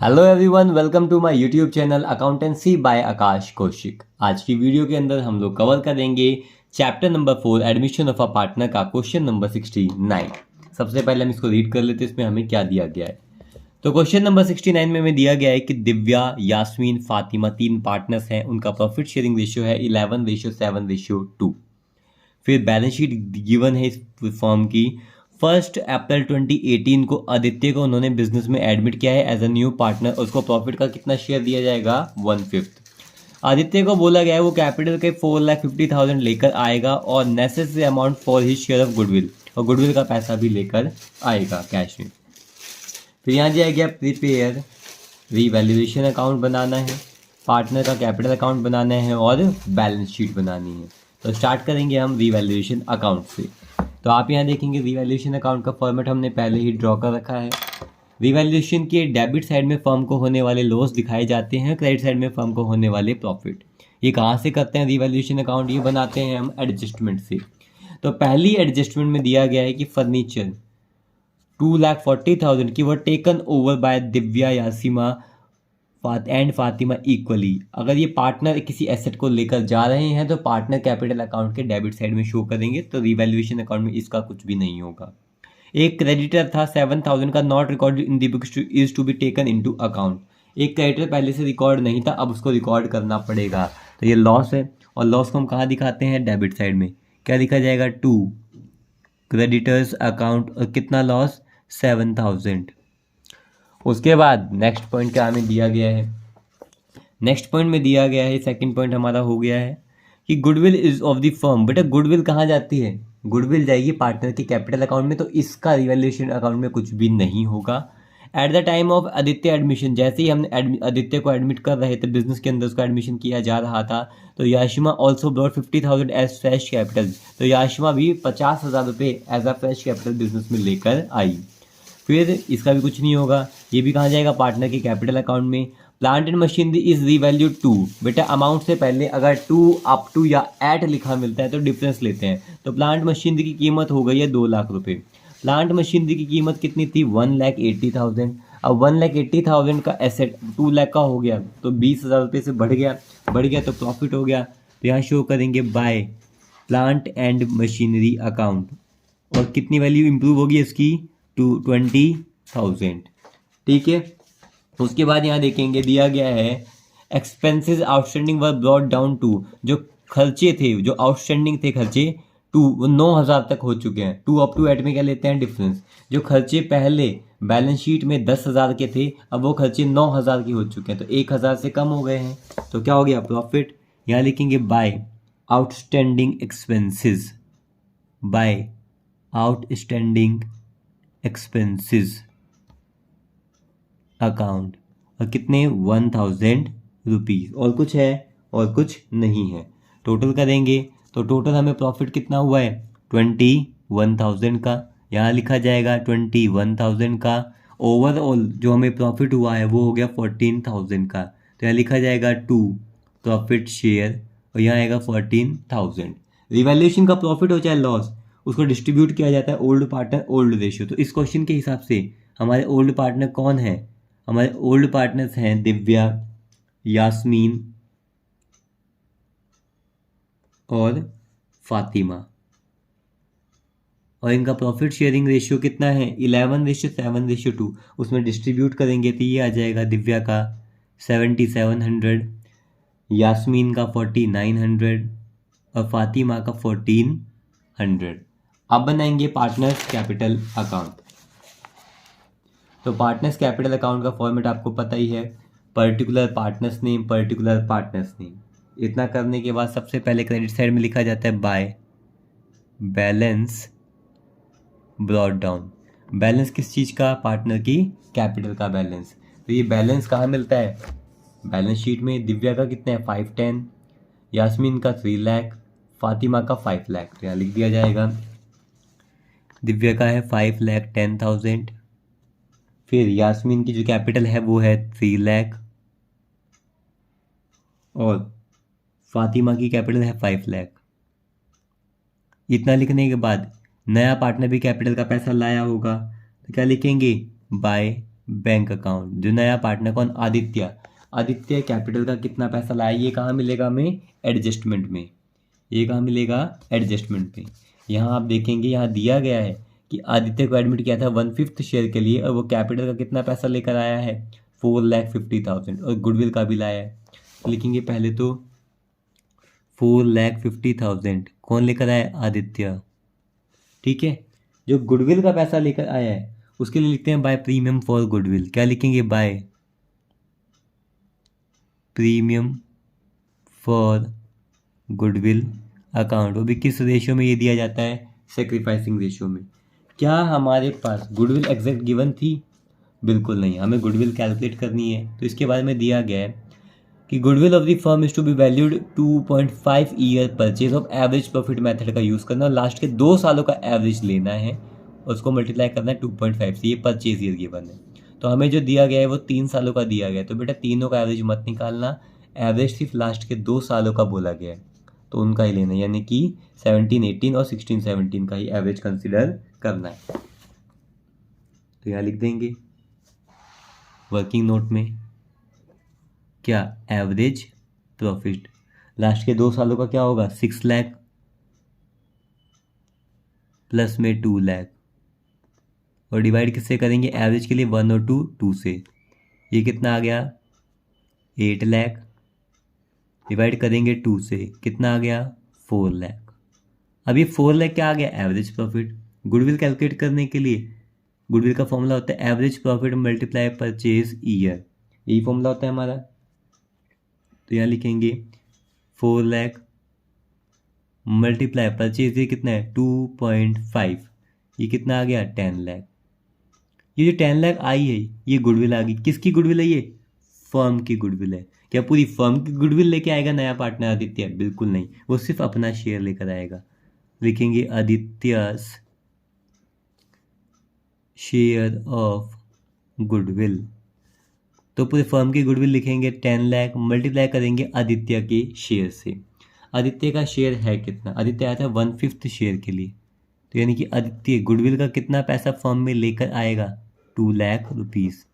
Hello everyone, welcome to my YouTube channel accountancy by Akash Kaushik. आज की video के अंदर हम लोग कवर करेंगे chapter number 4 admission of a partner का क्वेश्चन नंबर 69। सबसे पहले हम इसको रीड कर लेते हैं, इसमें हमें क्या दिया गया है। तो क्वेश्चन नंबर 69 में हमें दिया गया है कि दिव्या, यास्मीन, फातिमा 3 पार्टनर्स हैं। उनका प्रॉफिट शेयरिंग रेशियो है 11:7:2। फिर बैलेंस शीट गिवन है इस फर्म की। 1 अप्रैल 2018 को आदित्य को उन्होंने बिजनेस में एडमिट किया है एज अ न्यू पार्टनर। उसको प्रॉफिट का कितना शेयर दिया जाएगा? 1/5। आदित्य को बोला गया है वो कैपिटल के 4,50,000 लेकर आएगा और necessary amount for his share of goodwill, और गुडविल का पैसा भी लेकर आएगा कैश में। फिर यहाँ दिया गया प्रिपेयर रीवैल्यूएशन अकाउंट बनाना है, पार्टनर का कैपिटल अकाउंट बनाना है और बैलेंस शीट बनानी है। तो स्टार्ट करेंगे हम रीवैल्यूएशन अकाउंट से। तो आप यहाँ देखेंगे रीवैल्यूएशन अकाउंट का फॉर्मेट हमने पहले ही ड्रॉ कर रखा है। रीवैल्यूएशन के डेबिट साइड में फर्म को होने वाले लॉस दिखाए जाते हैं, क्रेडिट साइड में फर्म को होने वाले प्रॉफिट। ये कहाँ से करते हैं रीवैल्यूएशन अकाउंट? ये बनाते हैं हम एडजस्टमेंट से। तो पहली एडजस्टमेंट में दिया गया है कि फर्नीचर 2,40,000 की वो taken over by Divya, Yasima and Fatima equally. अगर ये पार्टनर किसी एसेट को लेकर जा रहे हैं तो पार्टनर कैपिटल अकाउंट के डेबिट साइड में शो करेंगे, तो रिवैल्यूएशन अकाउंट में इसका कुछ भी नहीं होगा। एक क्रेडिटर था 7,000 का, not recorded in the books is to be taken into account. एक क्रेडिटर पहले से रिकॉर्ड नहीं था, अब उसको रिकॉर्ड करना पड़ेगा। तो ये लॉस है, और लॉस को हम कहाँ दिखाते हैं? डेबिट साइड में। क्या लिखा जाएगा? 2 क्रेडिटर्स अकाउंट, और कितना लॉस? 7,000। उसके बाद नेक्स्ट पॉइंट क्या हमें दिया गया है? नेक्स्ट पॉइंट में दिया गया है, सेकंड पॉइंट हमारा हो गया है कि goodwill is of the firm. बेटा गुडविल कहाँ जाती है? गुडविल जाएगी पार्टनर के कैपिटल अकाउंट में, तो इसका रिवैल्यूएशन अकाउंट में कुछ भी नहीं होगा। At the time of Aditya admission, जैसे ही हमने आदित्य को एडमिट कर रहे थे बिजनेस के अंदर, उसका एडमिशन किया जा रहा था, तो Yashima also brought 50,000 as fresh capital. तो याशिमा भी 50,000 रुपये as a fresh capital business में लेकर आई। फिर इसका भी कुछ नहीं होगा, ये भी कहाँ जाएगा? पार्टनर के कैपिटल अकाउंट में। Plant and machinery is revalued 2। बेटा अमाउंट से पहले अगर 2 अप टू या एट लिखा मिलता है तो डिफरेंस लेते हैं। तो प्लांट मशीनरी की कीमत हो गई है 2 लाख रुपये। प्लांट मशीनरी की कीमत कितनी थी? 1,80,000। अब 1,80,000 का एसेट 2 लाख का हो गया, तो 20,000 रुपये से बढ़ गया तो प्रॉफिट हो गया। तो यहाँ शो करेंगे by plant and machinery account, और कितनी वैल्यू इंप्रूव होगी इसकी? 20,000। ठीक है। उसके बाद यहाँ देखेंगे दिया गया है expenses outstanding were brought down to. जो खर्चे थे, जो आउटस्टैंडिंग थे खर्चे, 9,000 तक हो चुके हैं। 2 अप टू एट में क्या लेते हैं? डिफरेंस। जो खर्चे पहले बैलेंस शीट में 10,000 के थे, अब वो खर्चे 9,000 के हो चुके हैं, तो 1,000 से कम हो गए हैं। तो क्या हो गया? प्रॉफिट। यहाँ लिखेंगे by outstanding expenses, by outstanding expenses account, और कितने? 1,000 रुपीज़। और कुछ है? और कुछ नहीं है। टोटल करेंगे तो टोटल हमें प्रॉफिट कितना हुआ है? 21,000 का। यहाँ लिखा जाएगा 21,000 का। ओवरऑल जो हमें प्रॉफिट हुआ है वो हो गया 14,000 का। तो यहाँ लिखा जाएगा 2 प्रॉफिट शेयर, और यहाँ आएगा 14,000। रिवैल्यूएशन का प्रॉफिट हो चाहे लॉस, उसको डिस्ट्रीब्यूट किया जाता है ओल्ड पार्टनर ओल्ड रेशियो। तो इस क्वेश्चन के हिसाब से हमारे ओल्ड पार्टनर कौन है? हमारे ओल्ड पार्टनर्स हैं दिव्या, यास्मीन और फातिमा, और इनका प्रॉफिट शेयरिंग रेशियो कितना है? 11:7:2। उसमें डिस्ट्रीब्यूट करेंगे तो ये आ जाएगा दिव्या का 7,700, यास्मीन का 4,900 और फातिमा का 1,400। अब बनाएंगे पार्टनर्स कैपिटल अकाउंट। तो पार्टनर्स कैपिटल अकाउंट का फॉर्मेट आपको पता ही है, particular partners name, particular partners name. इतना करने के बाद सबसे पहले क्रेडिट साइड में लिखा जाता है by balance brought down. Balance किस चीज़ का? पार्टनर की कैपिटल का बैलेंस। तो ये बैलेंस कहाँ मिलता है? बैलेंस शीट में। दिव्या का कितना है? 510, यास्मीन का 3 लाख, फातिमा का 5 लाख। तो यहाँ लिख दिया जाएगा दिव्या का है 5,10,000, फिर यास्मीन की जो कैपिटल है वो है 3 लाख, और फातिमा की कैपिटल है 5 लाख। इतना लिखने के बाद नया पार्टनर भी कैपिटल का पैसा लाया होगा, तो क्या लिखेंगे? By bank account. जो नया पार्टनर कौन, आदित्य। आदित्य कैपिटल का कितना पैसा लाया, ये कहाँ मिलेगा हमें, एडजस्टमेंट में। ये कहाँ मिलेगा, एडजस्टमेंट में। यहाँ आप देखेंगे यहाँ दिया गया है कि आदित्य को एडमिट किया था 1/5 शेयर के लिए और वो कैपिटल का कितना पैसा लेकर आया है, 4,50,000 और गुडविल का भी लाया है। लिखेंगे पहले तो 4,50,000 कौन लेकर आया है, आदित्य। ठीक है, जो गुडविल का पैसा लेकर आया है उसके लिए लिखते हैं बाय प्रीमियम फॉर गुडविल। क्या लिखेंगे, by premium for goodwill account. वो भी किस रेशियो में ये दिया जाता है, सेक्रीफाइसिंग रेशियो में। क्या हमारे पास गुडविल एग्जैक्ट गिवन थी, बिल्कुल नहीं, हमें गुडविल कैलकुलेट करनी है। तो इसके बारे में दिया गया है कि goodwill of the firm is to be valued 2.5 year purchase of average profit method का यूज़ करना और लास्ट के 2 सालों का एवरेज लेना है और उसको मल्टीप्लाई करना है 2.5 से। ये परचेज ईयर गिवन है। तो हमें जो दिया गया है वो 3 सालों का दिया गया है, तो बेटा तीनों का एवरेज मत निकालना, एवरेज सिर्फ लास्ट के 2 सालों का बोला गया है तो उनका ही लेना है, यानी कि 17-18 और 16-17 का ही एवरेज कंसिडर करना है। तो यहाँ लिख देंगे वर्किंग नोट में क्या, एवरेज प्रॉफिट लास्ट के 2 सालों का क्या होगा, 6 लाख प्लस में 2 लाख और डिवाइड किससे करेंगे, एवरेज के लिए 1 और 2 से। ये कितना आ गया, 8 लाख डिवाइड करेंगे 2 से, कितना आ गया, 4 लाख। अब ये 4 लाख क्या आ गया, एवरेज प्रॉफिट। गुडविल कैलकुलेट करने के लिए गुडविल का फॉर्मूला होता है average profit multiply purchase year, यही फॉर्मूला होता है हमारा। तो यहाँ लिखेंगे 4 लाख मल्टीप्लाई परचेज ये कितना है 2.5, ये कितना आ गया 10 लाख। ये जो 10 लाख आई है ये गुडविल आ गई, किसकी गुडविल है, ये फर्म की गुडविल है। क्या पूरी फर्म की गुडविल लेके आएगा नया पार्टनर आदित्य, बिल्कुल नहीं, वो सिर्फ अपना शेयर लेकर आएगा। लिखेंगे आदित्यस शेयर ऑफ गुडविल, तो पूरे फर्म की गुडविल लिखेंगे 10 लाख मल्टीप्लाई करेंगे आदित्य के शेयर से। आदित्य का शेयर है कितना, आदित्य आया था 1/5 शेयर के लिए, तो यानी कि आदित्य गुडविल का कितना पैसा फर्म में लेकर आएगा, 2 लाख रुपीज़।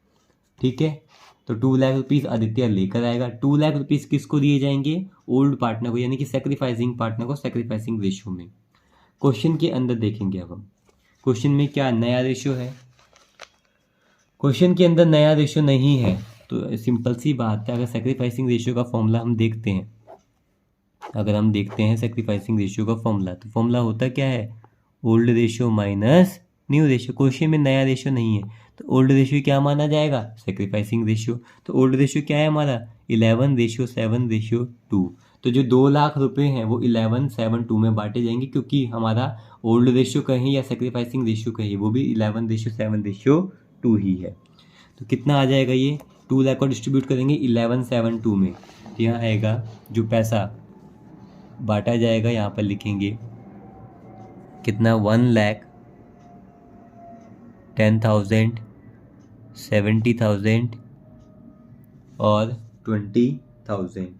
ठीक है, तो 2 लाख रुपीज़ आदित्य लेकर आएगा। 2 लाख रुपीज़ किसको दिए जाएंगे, ओल्ड पार्टनर को, यानी कि सेक्रीफाइसिंग पार्टनर को, सेक्रीफाइसिंग रेशियो में। क्वेश्चन के अंदर देखेंगे अब हम, क्वेश्चन में क्या नया रेशियो है, क्वेश्चन के अंदर नया रेशियो नहीं है। तो सिंपल सी बात है, अगर सेक्रीफाइसिंग रेशियो का फॉर्मूला हम देखते हैं, अगर हम देखते हैं सेक्रीफाइसिंग रेशियो का फॉर्मूला, तो फॉर्मूला होता क्या है, old ratio minus new ratio. Question में नया रेशियो नहीं है तो ओल्ड रेशियो क्या माना जाएगा, सेक्रीफाइसिंग रेशियो। तो ओल्ड रेशियो क्या है हमारा, 11:7:2। तो जो 2 लाख रुपए हैं वो 11:7:2 में बांटे जाएंगे, क्योंकि हमारा ओल्ड रेशियो कहीं या सेक्रीफाइसिंग रेशियो कहीं वो भी 11:7:2 ही है। तो कितना आ जाएगा, ये 2 लाख को डिस्ट्रीब्यूट करेंगे 11:7:2 में, तो यहाँ आएगा जो पैसा बांटा जाएगा, यहाँ पर लिखेंगे कितना, 1,10,000, 70,000 और 20,000।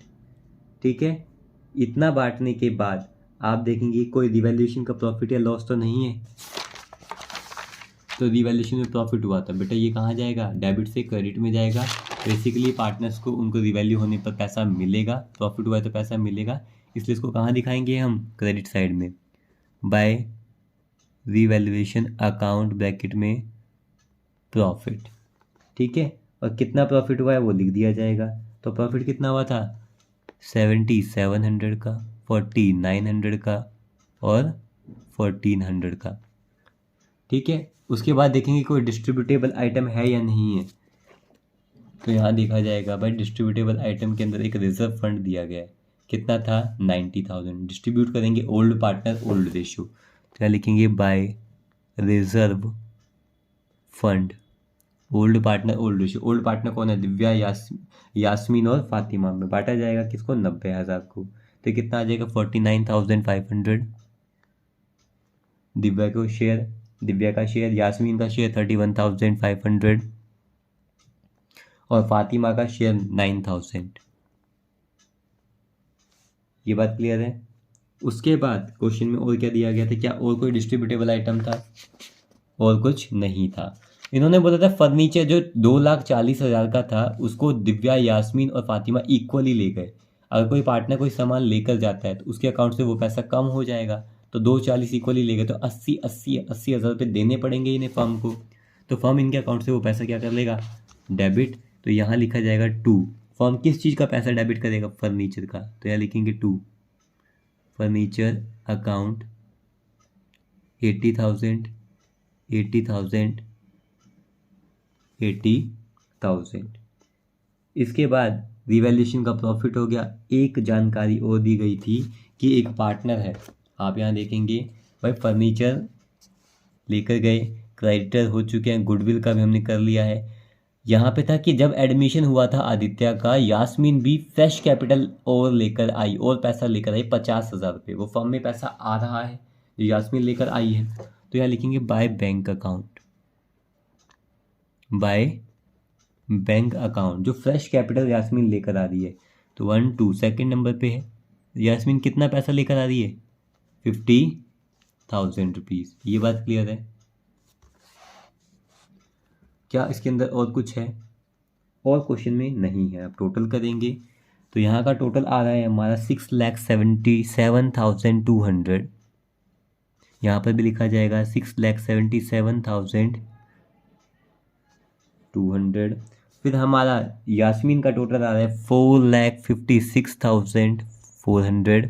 ठीक है, इतना बांटने के बाद आप देखेंगे कोई रिवैल्यूएशन का प्रॉफिट या लॉस तो नहीं है। तो रिवैल्यूएशन में प्रॉफिट हुआ था बेटा, ये कहाँ जाएगा, डेबिट से क्रेडिट में जाएगा। बेसिकली पार्टनर्स को उनको रिवैल्यू होने पर पैसा मिलेगा, प्रॉफिट हुआ तो पैसा मिलेगा, इसलिए इसको कहाँ दिखाएंगे हम, क्रेडिट साइड में, बाय रिवैल्यूएशन अकाउंट ब्रैकेट में प्रॉफिट। ठीक है, और कितना प्रॉफिट हुआ है वो लिख दिया जाएगा। तो प्रॉफिट कितना हुआ था, 7,700 का, 4,900 का और 1,400 का। ठीक है, उसके बाद देखेंगे कोई डिस्ट्रीब्यूटेबल आइटम है या नहीं है। तो यहाँ देखा जाएगा भाई डिस्ट्रीब्यूटेबल आइटम के अंदर एक रिजर्व फंड दिया गया है, कितना था 90,000। डिस्ट्रीब्यूट करेंगे ओल्ड पार्टनर ओल्ड रेशियो, तो यहाँ लिखेंगे by reserve fund old partner old ratio. Old partner कौन है, दिव्या, यास्मीन और फातिमा में बांटा जाएगा किसको, 90,000 को। तो कितना आ जाएगा 49,500 दिव्या को शेयर, दिव्या का शेयर, यास्मीन का शेयर 31,500 और फातिमा का शेयर 9,000। ये बात क्लियर है। उसके बाद क्वेश्चन में और क्या दिया गया था, क्या और कोई डिस्ट्रीब्यूटेबल आइटम था, और कुछ नहीं था। इन्होंने बोला था फर्नीचर जो 2,40,000 का था उसको दिव्या, यास्मीन और फातिमा इक्वली ले गए। अगर कोई पार्टनर कोई सामान लेकर जाता है तो उसके अकाउंट से वो पैसा कम हो जाएगा। तो 2,40 इक्वली ले गए तो 80 हज़ार रुपये देने पड़ेंगे इन्हें फर्म को। तो फर्म इनके अकाउंट से वो पैसा क्या कर लेगा, डेबिट। तो यहाँ लिखा जाएगा 2। फर्म किस चीज़ का पैसा डेबिट करेगा, फर्नीचर का। तो यहाँ लिखेंगे 2, फर्नीचर अकाउंट 80,000, 80,000, 80,000। इसके बाद रिवैल्यूएशन का प्रॉफिट हो गया। एक जानकारी और दी गई थी कि एक पार्टनर है, आप यहाँ देखेंगे भाई फर्नीचर लेकर गए, क्रेडिटर हो चुके हैं, गुडविल का भी हमने कर लिया है। यहाँ पे था कि जब एडमिशन हुआ था आदित्य का, यास्मीन भी फ्रेश कैपिटल और लेकर आई, और पैसा लेकर आई 50,000 रुपये। वो फर्म में पैसा आ रहा है जो यास्मीन लेकर आई है। तो यहाँ लिखेंगे by bank account, by bank account जो फ्रेश कैपिटल यास्मीन लेकर आ रही है। तो 1 2 सेकेंड नंबर पे है, यास्मीन कितना पैसा लेकर आ रही है, 50,000 रुपीज़। ये बात क्लियर है। क्या इसके अंदर और कुछ है, और क्वेश्चन में नहीं है। अब टोटल करेंगे तो यहाँ का टोटल आ रहा है हमारा 6,77,200। यहाँ पर भी लिखा जाएगा 6,77,200। फिर हमारा यास्मीन का टोटल आ रहा है 4,56,400।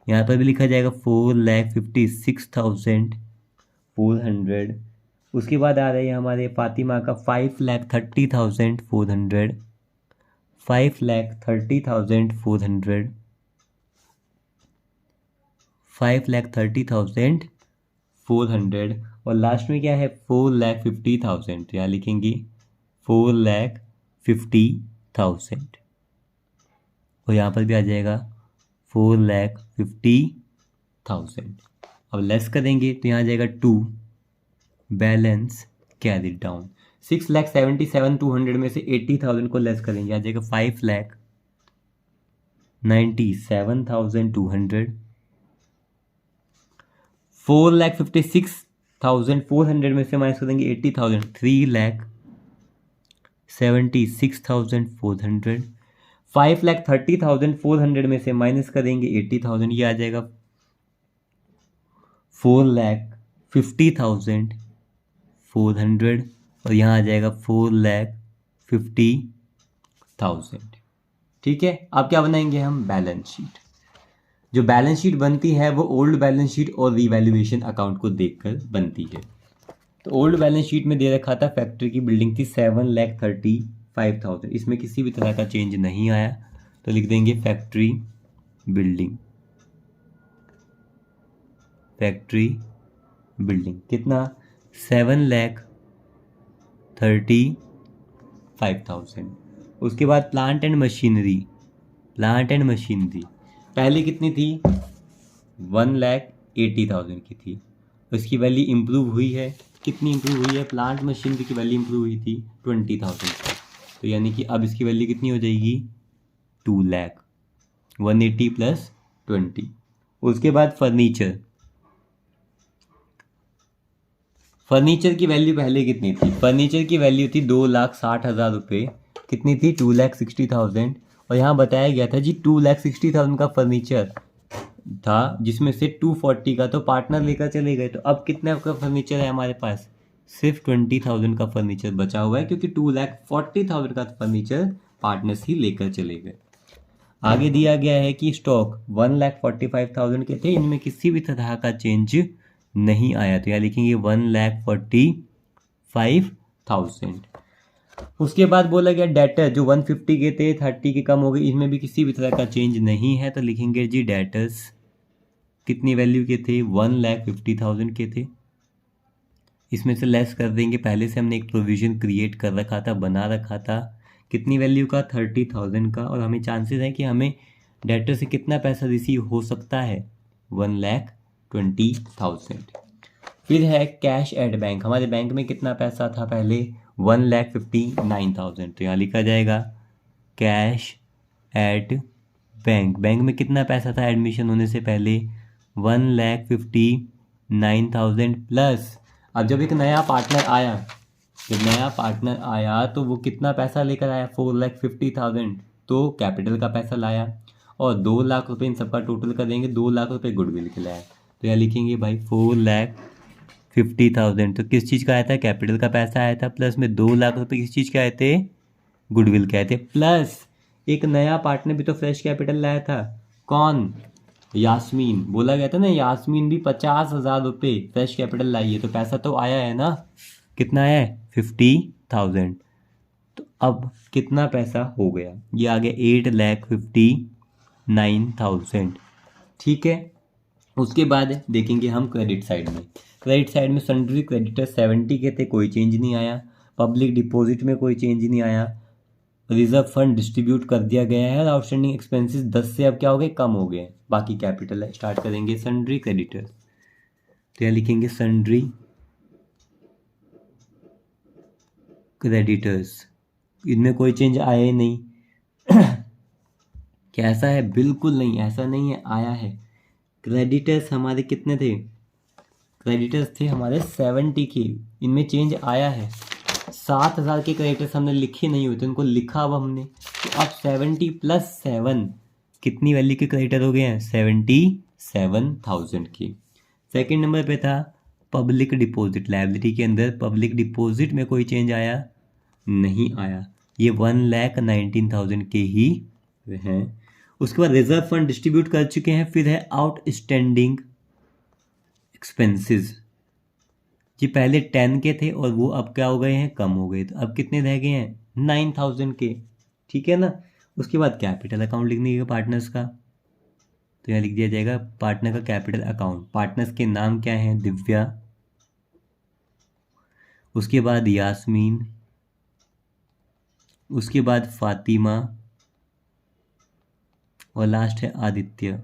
यहाँ पर भी लिखा जाएगा 4,56,400। उसके बाद आ रहा है हमारे फातिमा का 5,30,400, 5,30,400, 5,30,400। और लास्ट में क्या है 4,50,000। तो यहाँ लिखेंगे 4,50,000। और यहाँ पर भी आ जाएगा 4,50,000। अब लेस करेंगे तो यहाँ आ जाएगा 2, बैलेंस कैरी डाउन। 6,77,200 में से 80,000 को लेस करेंगे, आ जाएगा 5,97,200। 4,56,400 में से माइनस करेंगे 80,000, 3,76,400। 5,30,400 में से माइनस करेंगे 80,000, ये आ जाएगा 4,50,400। और यहाँ आ जाएगा 4,50,000। ठीक है। अब क्या बनाएंगे हम, बैलेंस शीट। जो बैलेंस शीट बनती है वो ओल्ड बैलेंस शीट और रिवैल्यूएशन अकाउंट को देखकर बनती है। तो ओल्ड बैलेंस शीट में दे रखा था फैक्ट्री की बिल्डिंग थी 7,35,000, इसमें किसी भी तरह का चेंज नहीं आया। तो लिख देंगे फैक्ट्री बिल्डिंग, फैक्ट्री बिल्डिंग कितना 7,35,000। उसके बाद plant and machinery, plant and machinery पहले कितनी थी 1,80,000 की थी। उसकी वैल्यू इम्प्रूव हुई है, कितनी इम्प्रूव हुई है, प्लांट मशीनरी की वैल्यू इम्प्रूव हुई थी 20,000। तो यानी कि अब इसकी वैल्यू कितनी हो जाएगी 2 लाख, 180 + 20। उसके बाद फर्नीचर, फर्नीचर की वैल्यू पहले कितनी थी, फर्नीचर की वैल्यू थी 2,60,000 रुपये। कितनी थी 2,60,000। और यहाँ बताया गया था जी 2,60,000 का फर्नीचर था जिसमें से 240 का तो पार्टनर लेकर चले गए। तो अब कितने का फर्नीचर है हमारे पास, सिर्फ 20,000 का फर्नीचर बचा हुआ है, क्योंकि 2,40,000 का फर्नीचर पार्टनर्स ही लेकर चले गए। आगे दिया गया है कि स्टॉक 1,45,000 के थे, इनमें किसी भी तरह का चेंज नहीं आया। तो यहाँ लिखेंगे 1,45,000। उसके बाद बोला गया डेटर जो 150 के थे 30 के कम हो गए, इसमें भी किसी भी तरह का चेंज नहीं है। तो लिखेंगे जी डेटर्स कितनी वैल्यू के थे 1,50,000 के थे। इसमें से लेस कर देंगे, पहले से हमने एक प्रोविज़न क्रिएट कर रखा था, बना रखा था, कितनी वैल्यू का 30,000 का। और हमें चांसेस है कि हमें डेटर से कितना पैसा रिसीव हो सकता है 1,20,000। फिर है कैश एट बैंक, हमारे बैंक में कितना पैसा था पहले 1,59,000। तो यहाँ लिखा जाएगा कैश एट बैंक, बैंक में कितना पैसा था एडमिशन होने से पहले 1,59,000 प्लस। अब जब एक नया पार्टनर आया जब नया पार्टनर आया तो वो कितना पैसा लेकर आया, 4,50,000, तो कैपिटल का पैसा लाया, और 2 लाख रुपए इन सबका टोटल कर देंगे, 2 लाख रुपए गुडविल के लाया। तो यहाँ लिखेंगे भाई 4,50,000, तो किस चीज़ का आया था, कैपिटल का पैसा आया था, प्लस में 2 लाख रुपए किस चीज़ के आए थे, गुडविल के आए थे, प्लस एक नया पार्टनर भी तो फ्रेश कैपिटल लाया था, कौन, यास्मीन। बोला गया था ना यास्मीन भी 50,000 रुपये फ्रेश कैपिटल लाई है, तो पैसा तो आया है ना, कितना है, 50,000। तो अब कितना पैसा हो गया, ये आ गया 8,59,000। ठीक है, उसके बाद देखेंगे हम क्रेडिट साइड में। क्रेडिट साइड में सन्ड्री क्रेडिटर 70 के थे, कोई चेंज नहीं आया। पब्लिक डिपॉजिट में कोई चेंज नहीं आया। रिजर्व फंड डिस्ट्रीब्यूट कर दिया गया है और आउटस्टैंडिंग एक्सपेंसेस 10 से अब क्या हो गए, कम हो गए। बाकी कैपिटल है। स्टार्ट करेंगे सन्ड्री क्रेडिटर्स, तो यहाँ लिखेंगे सन्ड्री क्रेडिटर्स, इनमें कोई चेंज आया ही नहीं। कैसा है, बिल्कुल नहीं, ऐसा नहीं है, आया है। क्रेडिटर्स हमारे कितने थे, क्रेडिटर्स थे हमारे 70 के, इनमें चेंज आया है। 7,000 के क्रेडिटर्स हमने लिखे नहीं होते, उनको लिखा अब हमने, तो अब 70 + 7 कितनी वैल्यू के क्रेडिटर हो गए हैं, 77,000 के। सेकंड नंबर पे था पब्लिक डिपॉजिट, लायबिलिटी के अंदर पब्लिक डिपॉजिट में कोई चेंज आया नहीं आया, ये 1,19,000 के ही हैं। उसके बाद रिजर्व फंड डिस्ट्रीब्यूट कर चुके हैं। फिर है आउटस्टैंडिंग एक्सपेंसेस, ये पहले 10 के थे और वो अब क्या हो गए हैं, कम हो गए, तो अब कितने रह गए हैं, 9,000 के। ठीक है ना। उसके बाद कैपिटल अकाउंट लिखने का पार्टनर्स का, तो यहाँ लिख दिया जाएगा पार्टनर का कैपिटल अकाउंट। पार्टनर्स के नाम क्या हैं, दिव्या, उसके बाद यास्मीन, उसके बाद फातिमा, और लास्ट है आदित्य।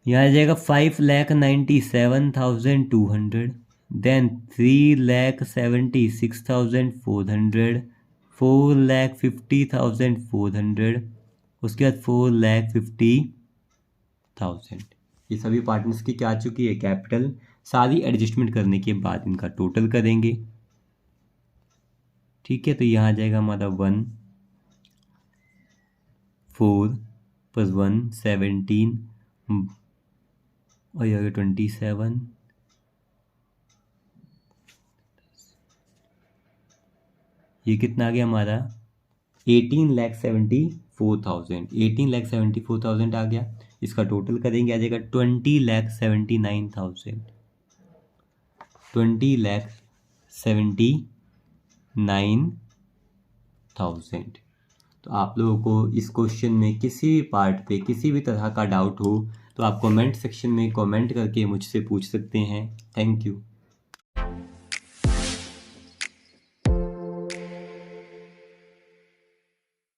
यहाँ आ जाएगा 5,97,200, देन 3,76,400, 4,50,400, उसके बाद 4,50,000। ये सभी पार्टनर्स की क्या आ चुकी है, कैपिटल। सारी एडजस्टमेंट करने के बाद इनका टोटल करेंगे। ठीक है, तो यहाँ आ जाएगा हमारा 1 4 + 1 17 और ये 27, ये कितना आ गया हमारा 18,74,000, 18,74,000 आ गया। इसका टोटल करेंगे, आ जाएगा 20,79,000, 20,79,000। तो आप लोगों को इस क्वेश्चन में किसी भी पार्ट पे किसी भी तरह का डाउट हो तो आप कमेंट सेक्शन में कमेंट करके मुझसे पूछ सकते हैं। Thank you.